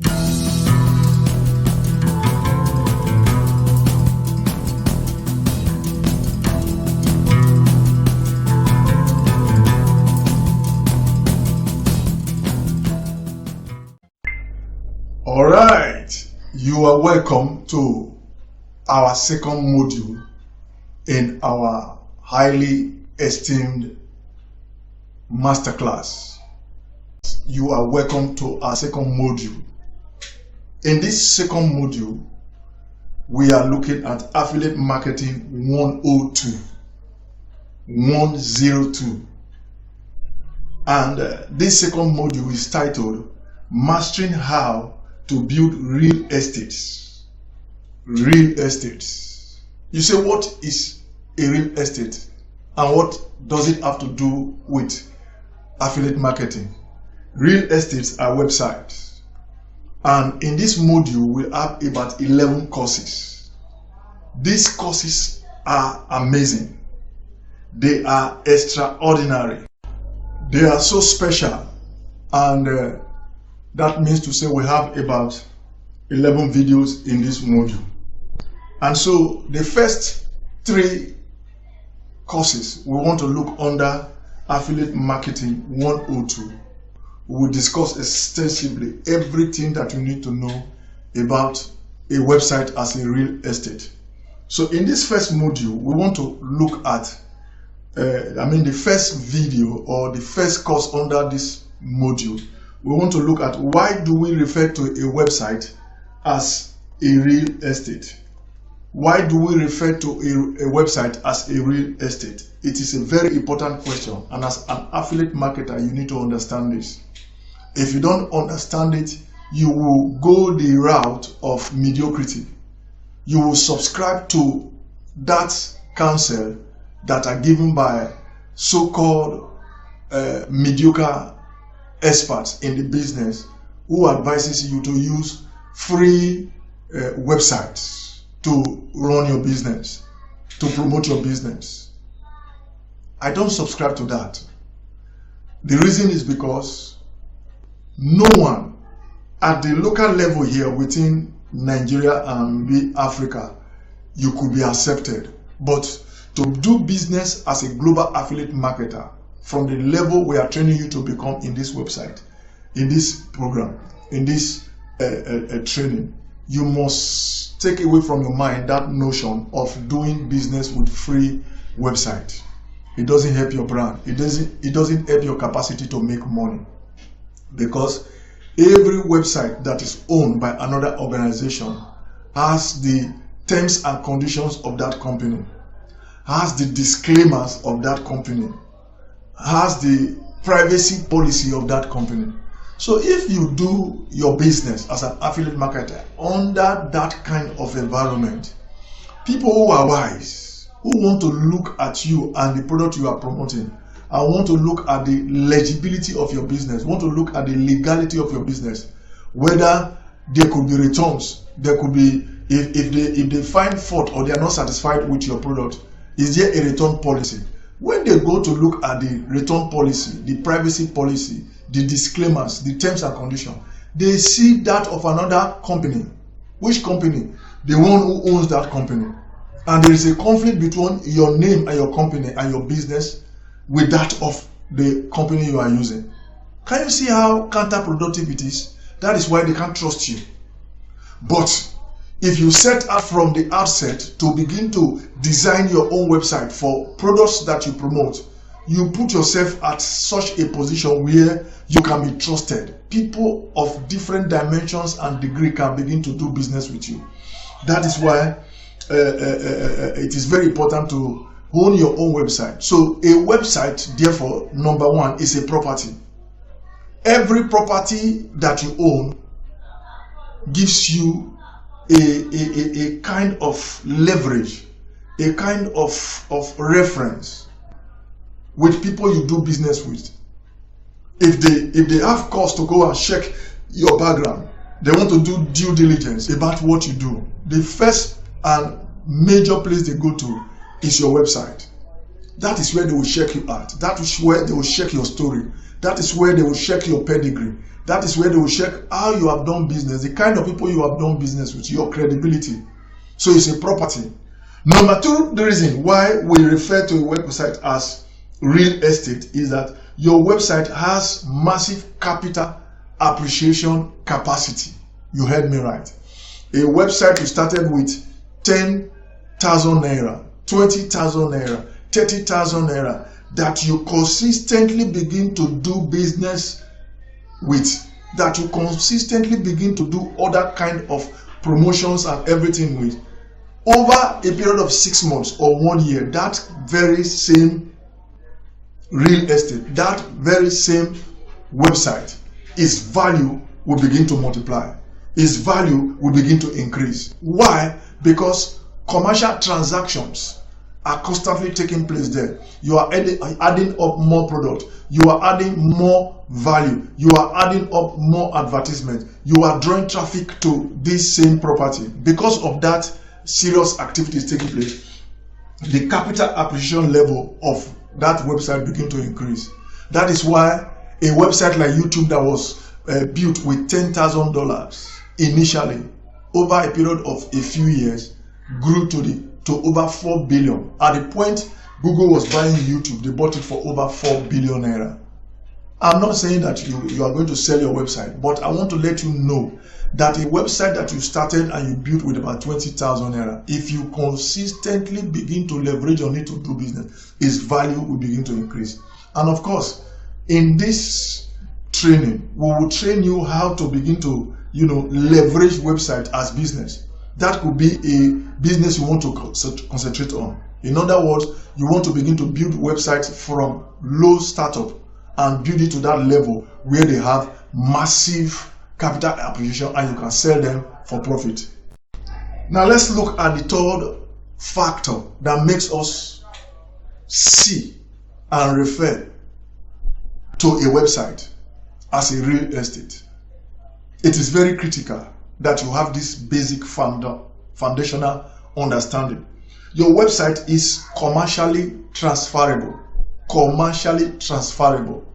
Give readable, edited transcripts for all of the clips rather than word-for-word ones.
All right, you are welcome to our second module in our highly esteemed masterclass. You are welcome to our second module. In this second module, we are looking at affiliate marketing 102. And this second module is titled Mastering How to Build Real Estates. Real estates. You say, what is a real estate and what does it have to do with affiliate marketing? Real estates are websites, and in this module we have about 11 courses. These courses are amazing. They are extraordinary. They are so special, and that means to say we have about 11 videos in this module. And so the first 3 courses we want to look under affiliate marketing 102. We will discuss extensively everything that you need to know about a website as a real estate. So in this first module, we want to look at the first video or the first course under this module. We want to look at why do we refer to a website as a real estate. Why do we refer to a website as a real estate? It is a very important question, and as an affiliate marketer, you need to understand this. If you don't understand it, you will go the route of mediocrity. You will subscribe to that counsel that are given by so-called mediocre experts in the business who advises you to use free websites to run your business, to promote your business. I don't subscribe to that. The reason is because no one at the local level here within Nigeria and Africa, you could be accepted. But to do business as a global affiliate marketer, from the level we are training you to become in this website, in this program, in this training, you must take away from your mind that notion of doing business with free website. It doesn't help your brand. It doesn't help your capacity to make money, because every website that is owned by another organization has the terms and conditions of that company, has the disclaimers of that company, has the privacy policy of that company. So if you do your business as an affiliate marketer under that kind of environment, people who are wise, who want to look at you and the product you are promoting, and want to look at the legibility of your business, want to look at the legality of your business, whether there could be returns, there could be, if they find fault or they are not satisfied with your product, is there a return policy? When they go to look at the return policy, the privacy policy, the disclaimers, the terms and conditions, they see that of another company. Which company? The one who owns that company. And there is a conflict between your name and your company and your business with that of the company you are using. Can you see how counterproductive it is? That is why they can't trust you. But if you set up from the outset to begin to design your own website for products that you promote, you put yourself at such a position where you can be trusted. People of different dimensions and degree can begin to do business with you. That is why it is very important to own your own website. So a website, therefore, number one, is a property. Every property that you own gives you a kind of leverage, a kind of reference with people you do business with. If they have cause to go and check your background, they want to do due diligence about what you do, the first and major place they go to is your website. That is where they will check you out. That is where they will check your story. That is where they will check your pedigree. That is where they will check how you have done business, the kind of people you have done business with, your credibility. So it's a property. Number two, the reason why we refer to a website as real estate is that your website has massive capital appreciation capacity. You heard me right. A website you started with 10,000 naira, 20,000 naira, 30,000 naira, that you consistently begin to do business with, that you consistently begin to do other kind of promotions and everything with, over a period of 6 months or 1 year, that very same real estate, that very same website, its value will begin to multiply. Its value will begin to increase. Why? Because commercial transactions are constantly taking place there. You are adding up more product. You are adding more value. You are adding up more advertisement. You are drawing traffic to this same property. Because of that, serious activities taking place. The capital appreciation level of that website begin to increase. That is why a website like YouTube that was built with $10,000 initially, over a period of a few years, grew to over 4 billion. At the point Google was buying YouTube, they bought it for over 4 billion naira. I'm not saying that you are going to sell your website, but I want to let you know that a website that you started and you built with about 20,000 naira, if you consistently begin to leverage on it to do business, its value will begin to increase. And of course, in this training, we will train you how to begin to leverage website as business. That could be a business you want to concentrate on. In other words, you want to begin to build websites from low startup and build it to that level where they have massive capital appreciation and you can sell them for profit. Now let's look at the third factor that makes us see and refer to a website as a real estate. It is very critical that you have this basic foundational understanding. Your website is commercially transferable. Commercially transferable.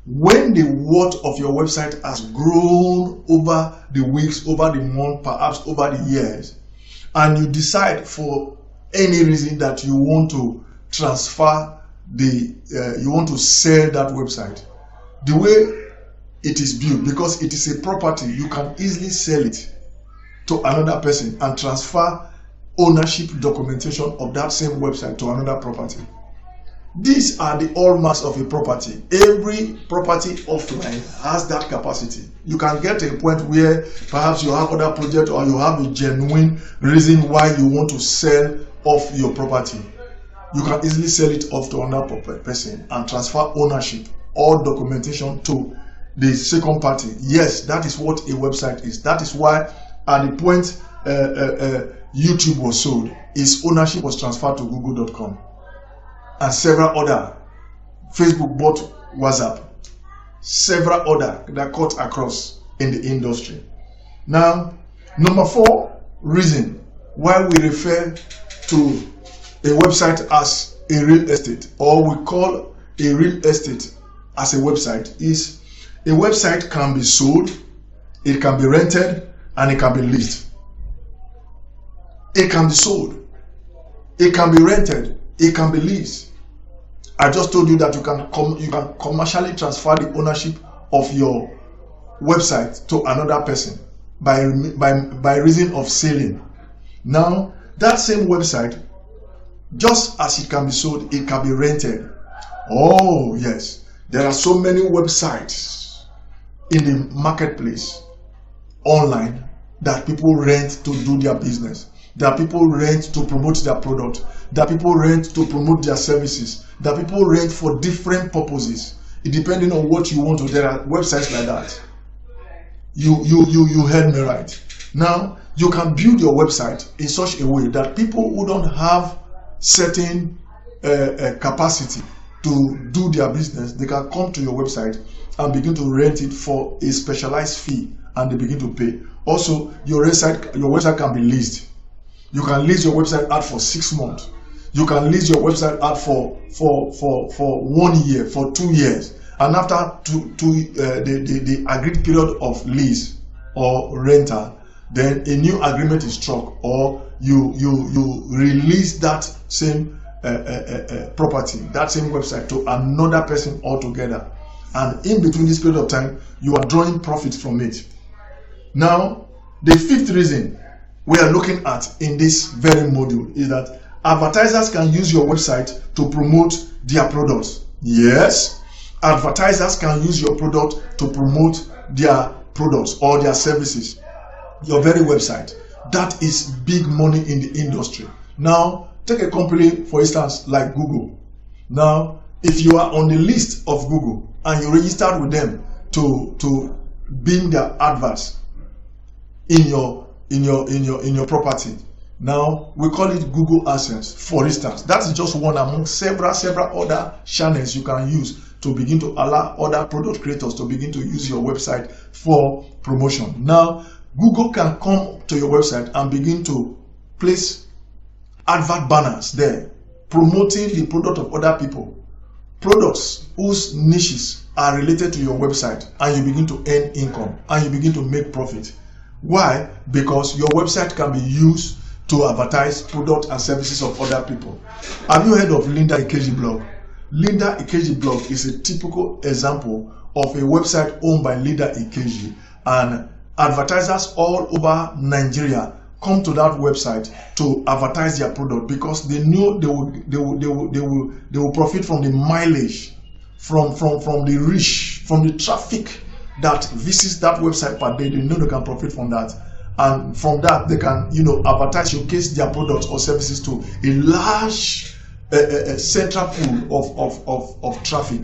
When the worth of your website has grown over the weeks, over the month, perhaps over the years, and you decide for any reason that you want to transfer you want to sell that website, the way it is built, because it is a property, you can easily sell it to another person and transfer ownership documentation of that same website to another property. These are the hallmarks of a property. Every property offline has that capacity. You can get to a point where perhaps you have other projects or you have a genuine reason why you want to sell off your property. You can easily sell it off to another person and transfer ownership or documentation to the second party. Yes, that is what a website is. That is why at the point YouTube was sold, its ownership was transferred to Google.com. And several other, Facebook bought WhatsApp, several other that cut across in the industry. Now, number 4 reason why we refer to a website as a real estate, or we call a real estate as a website, is a website can be sold, it can be rented, and it can be leased. It can be sold, it can be rented, it can be leased. I just told you that you can commercially transfer the ownership of your website to another person by reason of selling. Now, that same website, just as it can be sold, it can be rented. Oh yes, there are so many websites in the marketplace online that people rent to do their business, that people rent to promote their product, that people rent to promote their services, that people rent for different purposes, depending on what you want to. There are websites like that. You heard me right. Now, you can build your website in such a way that people who don't have certain capacity to do their business, they can come to your website and begin to rent it for a specialized fee, and they begin to pay. Also, your website can be leased. You can lease your website out for 6 months. You can lease your website out for 1 year, for 2 years, and after the agreed period of lease or rental, then a new agreement is struck, or you release that same property, that same website, to another person altogether, and in between this period of time you are drawing profit from it. Now, the fifth reason we are looking at in this very module is that advertisers can use your website to promote their products. Yes, advertisers can use your product to promote their products or their services, your very website. That is big money in the industry. Now, take a company, for instance, like Google. Now, if you are on the list of Google and you registered with them to beam their adverts in your property, now we call it Google AdSense, for instance. That is just one among several other channels you can use to begin to allow other product creators to begin to use your website for promotion. Now, Google can come to your website and begin to place advert banners there, promoting the product of other people, products whose niches are related to your website, and you begin to earn income and you begin to make profit. Why? Because your website can be used to advertise products and services of other people. Have you heard of Linda Ikeji blog? Linda Ikeji blog is a typical example of a website owned by Linda Ikeji, and advertisers all over Nigeria come to that website to advertise their product because they know they will profit from the mileage, from the reach, from the traffic that visits that website per day. They know they can profit from that, and from that they can advertise, showcase their products or services to a large central pool of traffic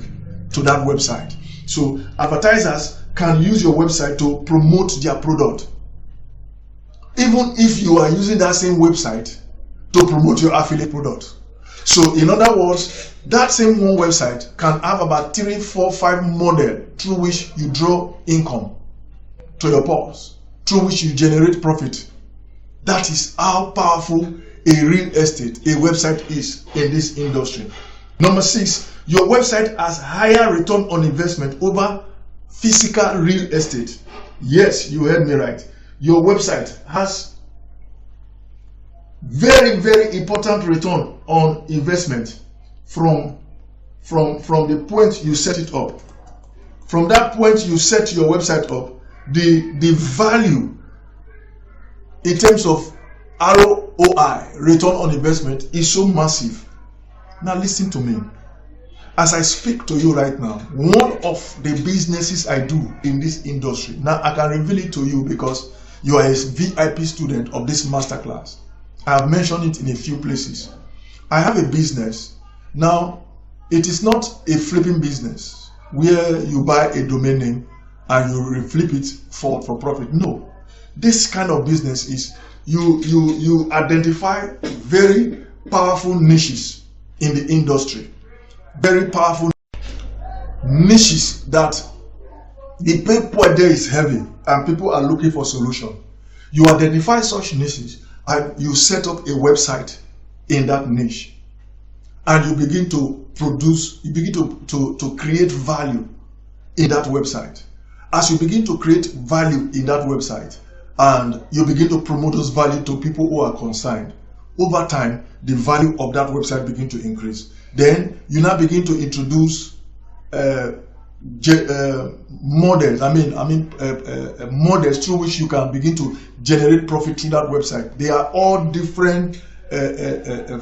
to that website. So advertisers can use your website to promote their product, even if you are using that same website to promote your affiliate product. So in other words, that same one website can have about 3, 4, 5 models through which you draw income to your purse, through which you generate profit. That is how powerful a real estate, a website is in this industry. Number 6, your website has higher return on investment over physical real estate. Yes, you heard me right. Your website has very important return on investment from the point you set it up. From that point you set your website up, the value in terms of ROI, return on investment, is so massive. Now listen to me. As I speak to you right now, one of the businesses I do in this industry, now I can reveal it to you because you are a VIP student of this masterclass. I have mentioned it in a few places. I have a business. Now, it is not a flipping business where you buy a domain name and you flip it for profit. No. This kind of business is you identify very powerful niches in the industry. Very powerful niches that the paper there is heavy and people are looking for solution. You identify such niches and you set up a website in that niche, and you begin to produce, you begin to create value in that website. As you begin to create value in that website and you begin to promote those value to people who are concerned, over time the value of that website begin to increase. Then you now begin to introduce models. Models through which you can begin to generate profit through that website. They are all different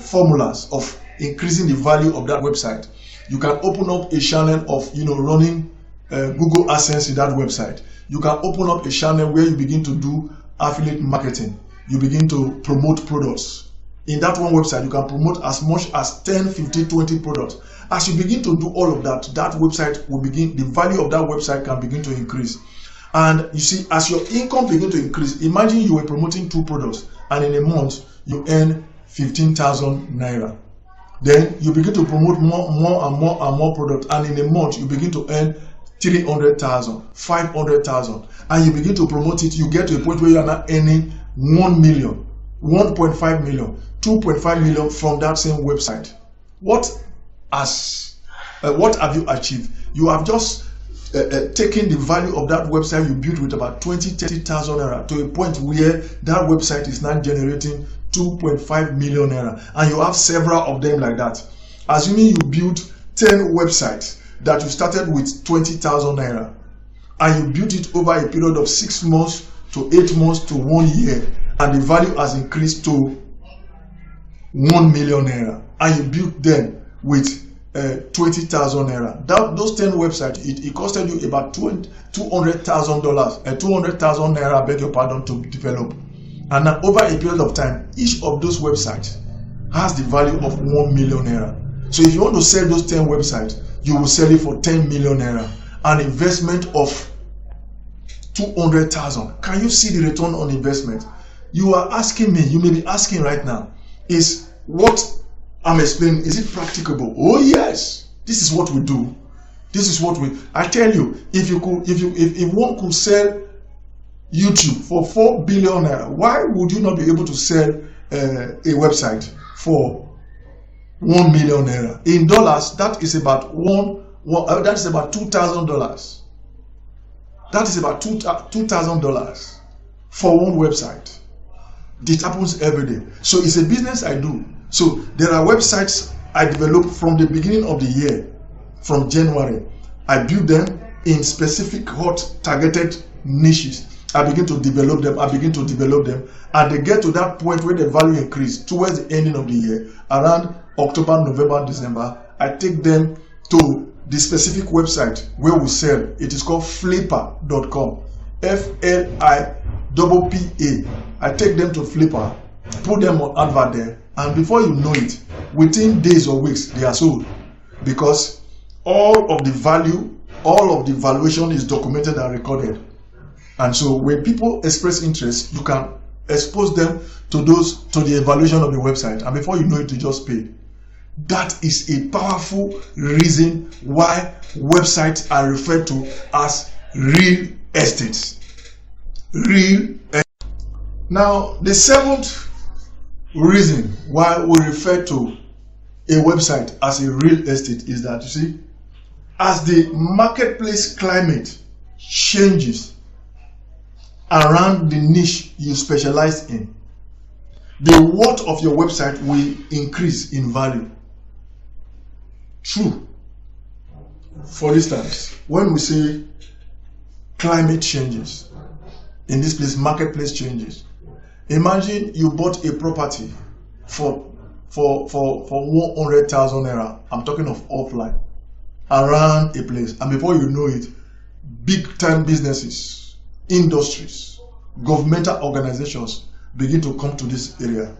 formulas of increasing the value of that website. You can open up a channel of running Google AdSense in that website. You can open up a channel where you begin to do affiliate marketing. You begin to promote products. In that one website, you can promote as much as 10, 15, 20 products. As you begin to do all of that, that website will begin, the value of that website can begin to increase. And you see, as your income begin to increase, imagine you were promoting 2 products and in a month you earn 15,000 naira. Then you begin to promote more products, and in a month you begin to earn 300,000, 500,000, and you begin to promote it. You get to a point where you are now earning 1 million. 1.5 million, 2.5 million from that same website. What has what have you achieved? You have just taken the value of that website you built with about 20,000-30,000 naira to a point where that website is now generating 2.5 million naira, and you have several of them like that. Assuming you built 10 websites that you started with 20,000 naira, and you built it over a period of 6 months to 8 months to 1 year, and the value has increased to 1 million naira, and you built them with 20,000 naira. Those 10 websites, it costed you about $200,000, 200,000 naira, beg your pardon, to develop. And now over a period of time, each of those websites has the value of 1 million naira. So if you want to sell those 10 websites, you will sell it for 10 million naira. An investment of 200,000. Can you see the return on investment? You are asking me, you may be asking right now, is what I'm explaining, is it practicable? Oh yes, this is what we do. This is what I tell you, if one could sell YouTube for 4 billion naira, why would you not be able to sell a website for 1 million naira? In dollars, that is about $2,000. That is about $2,000 for one website. It happens every day. So it's a business I do. So there are websites I developed from the beginning of the year, from January. I build them in specific hot targeted niches. I begin to develop them, and they get to that point where the value increase towards the ending of the year, around October, November, December. I take them to the specific website where we sell. It is called Flippa.com. Flippa. I take them to Flippa, put them on advert there, and before you know it, within days or weeks, they are sold, because all of the value, all of the valuation is documented and recorded. And so when people express interest, you can expose them to the evaluation of the website, and before you know it, you just pay. That is a powerful reason why websites are referred to as real estates. Real estate. Now, the seventh reason why we refer to a website as a real estate is that, you see, as the marketplace climate changes around the niche you specialize in, the worth of your website will increase in value. True. For instance, when we say climate changes, in this place, marketplace changes. Imagine you bought a property for 100,000 naira. I'm talking of offline, around a place, and before you know it, big time businesses, industries, governmental organizations begin to come to this area.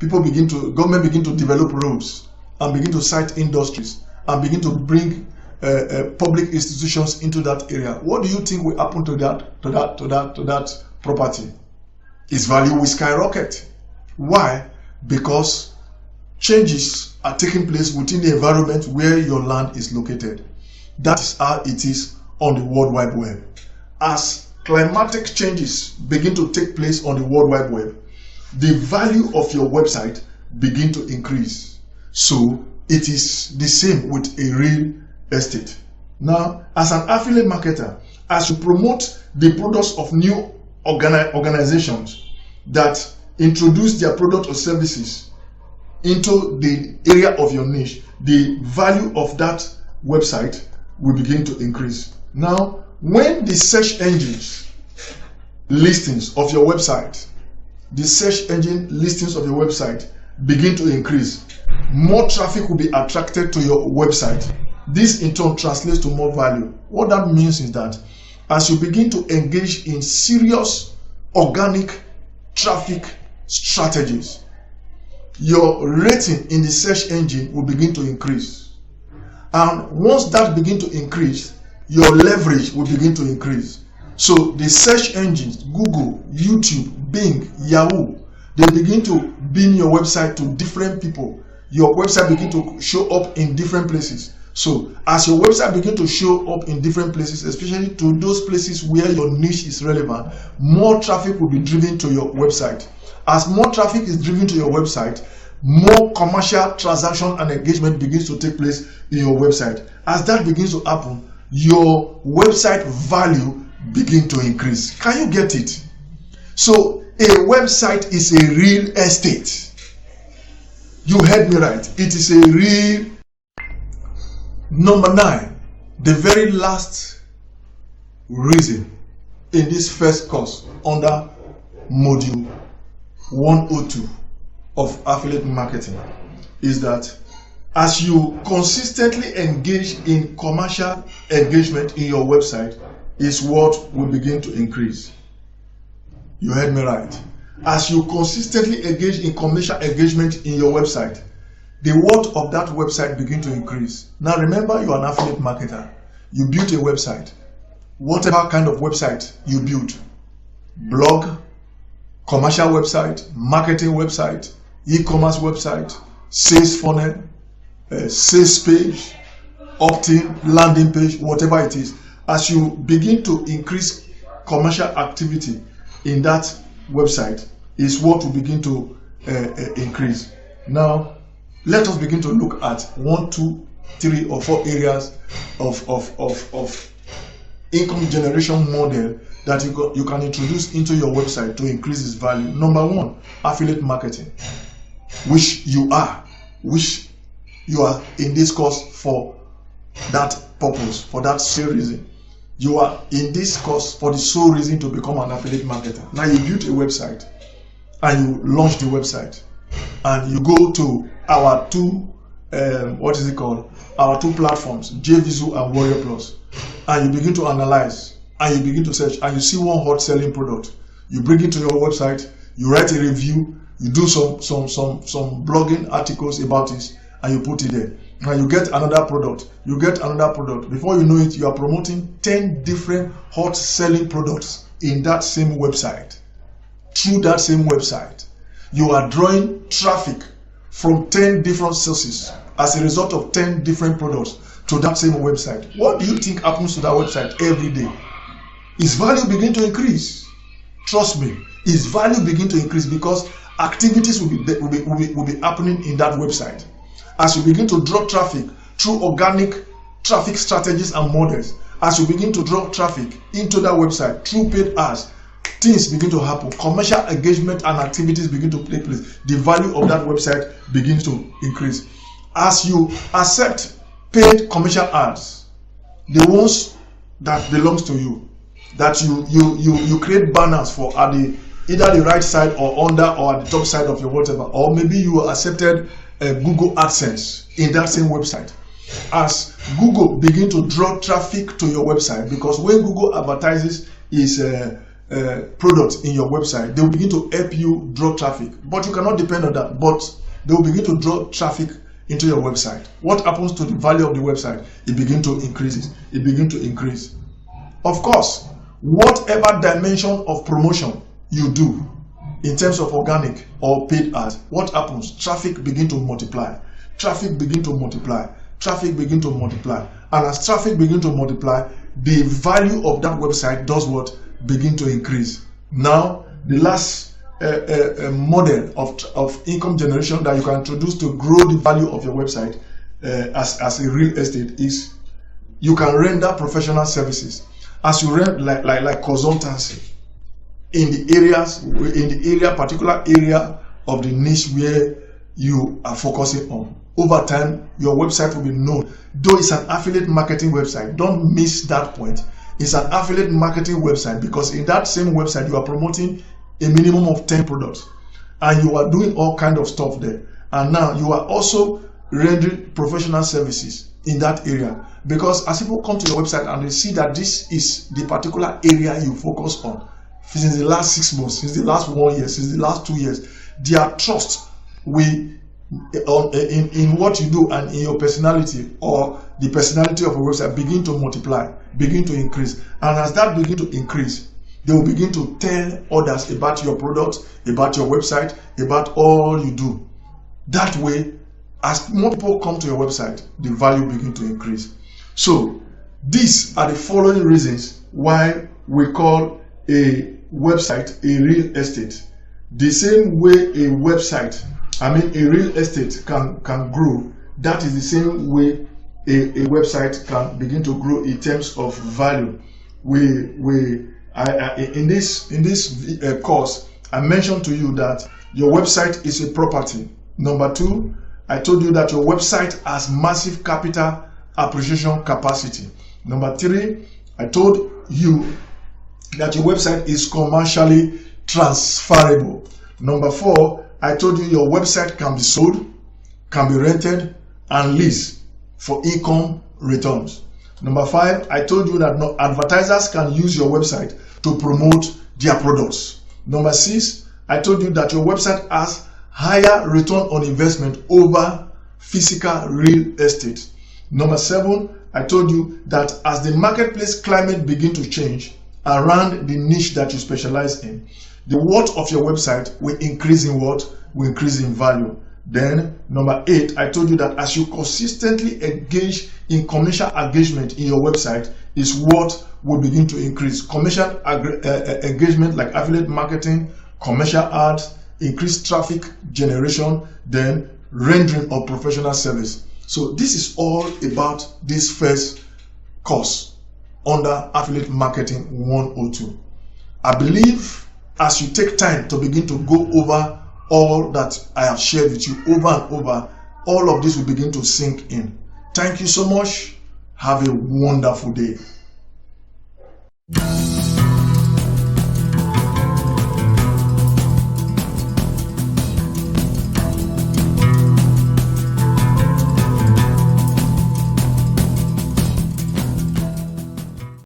Government begin to develop roads and begin to site industries and begin to bring public institutions into that area. What do you think will happen to that property? Its value will skyrocket. Why? Because changes are taking place within the environment where your land is located. That is how it is on the World Wide Web. As climatic changes begin to take place on the World Wide Web, the value of your website begin to increase. So it is the same with a real estate. Now, as an affiliate marketer, as you promote the products of new organizations that introduce their product or services into the area of your niche, the value of that website will begin to increase. Now, when the search engines listings of your website, begin to increase, more traffic will be attracted to your website. This in turn translates to more value. What that means is that as you begin to engage in serious organic traffic strategies, your rating in the search engine will begin to increase. And once that begins to increase, your leverage will begin to increase. So the search engines, Google, YouTube, Bing, Yahoo, they begin to beam your website to different people. Your website begin to show up in different places. So as your website begin to show up in different places, especially to those places where your niche is relevant, more traffic will be driven to your website. As more traffic is driven to your website, more commercial transaction and engagement begins to take place in your website. As that begins to happen, your website value begin to increase. Can you get it? So a website is a real estate. You heard me right. It is a real. Number 9, the very last reason in this first course under module 102 of affiliate marketing is that as you consistently engage in commercial engagement in your website, is what will begin to increase. You heard me right. As you consistently engage in commercial engagement in your website, the worth of that website begin to increase. Now remember, you are an affiliate marketer. You built a website. Whatever kind of website you build, blog, commercial website, marketing website, e-commerce website, sales funnel, sales page, opt-in, landing page, whatever it is, as you begin to increase commercial activity in that website, is what will begin to increase. Now, let us begin to look at 1, 2, 3, or 4 areas of income generation model that you can introduce into your website to increase its value. Number 1, affiliate marketing, which you are in this course for that purpose, for that sole reason. You are in this course for the sole reason to become an affiliate marketer. Now you built a website and you launch the website and you go to our two our two platforms, JVZoo and Warrior Plus, and you begin to analyze and you begin to search and you see one hot selling product. You bring it to your website, you write a review, you do some blogging articles about it, and you put it there. And you get another product. Before you know it, you are promoting 10 different hot selling products in that same website. Through that same website, you are drawing traffic from 10 different sources as a result of 10 different products to that same website. What do you think happens to that website every day? Its value begin to increase. Trust me, its value begin to increase because activities will be happening in that website. As you begin to draw traffic through organic traffic strategies and models, as you begin to draw traffic into that website through paid ads, things begin to happen. Commercial engagement and activities begin to take place. The value of that website begins to increase. As you accept paid commercial ads, the ones that belongs to you, that you create banners for at either the right side or under or at the top side of your whatever, or maybe you accepted Google AdSense in that same website. As Google begin to draw traffic to your website, because when Google advertises its product in your website, they will begin to help you draw traffic, but you cannot depend on that. But they will begin to draw traffic into your website. What happens to the value of the website? It begin to increase. It begin to increase. Of course, whatever dimension of promotion you do in terms of organic or paid ads, what happens? Traffic begin to multiply. Traffic begin to multiply. Traffic begin to multiply. And as traffic begin to multiply, the value of that website does what? Begin to increase. Now, the last model of income generation that you can introduce to grow the value of your website as a real estate is you can render professional services. As you rent like consultancy in the particular area of the niche where you are focusing on. Over time, your website will be known. Though it's an affiliate marketing website, don't miss that point. It's an affiliate marketing website because in that same website, you are promoting a minimum of 10 products and you are doing all kind of stuff there. And now you are also rendering professional services in that area, because as people come to your website and they see that this is the particular area you focus on since the last 6 months, since the last 1 year, since the last 2 years, their trust in what you do and in your personality or the personality of a website begin to multiply, begin to increase. And as that begin to increase, they will begin to tell others about your product, about your website, about all you do. That way, as more people come to your website, the value begin to increase. So these are the following reasons why we call a website a real estate. The same way a website I mean, a real estate can grow. That is the same way a website can begin to grow in terms of value. In this course, I mentioned to you that your website is a property. Number two, I told you that your website has massive capital appreciation capacity. Number three, I told you that your website is commercially transferable. Number four, I told you your website can be sold, can be rented, and leased for income returns. Number five, I told you that advertisers can use your website to promote their products. Number six, I told you that your website has higher return on investment over physical real estate. Number seven, I told you that as the marketplace climate begin to change around the niche that you specialize in, the worth of your website will increase in what? Will increase in value. Then number eight, I told you that as you consistently engage in commercial engagement in your website, is what will begin to increase. Commercial engagement like affiliate marketing, commercial ads, increased traffic generation, then rendering of professional service. So this is all about this first course under Affiliate Marketing 102. I believe as you take time to begin to go over all that I have shared with you over and over, all of this will begin to sink in. Thank you so much. Have a wonderful day.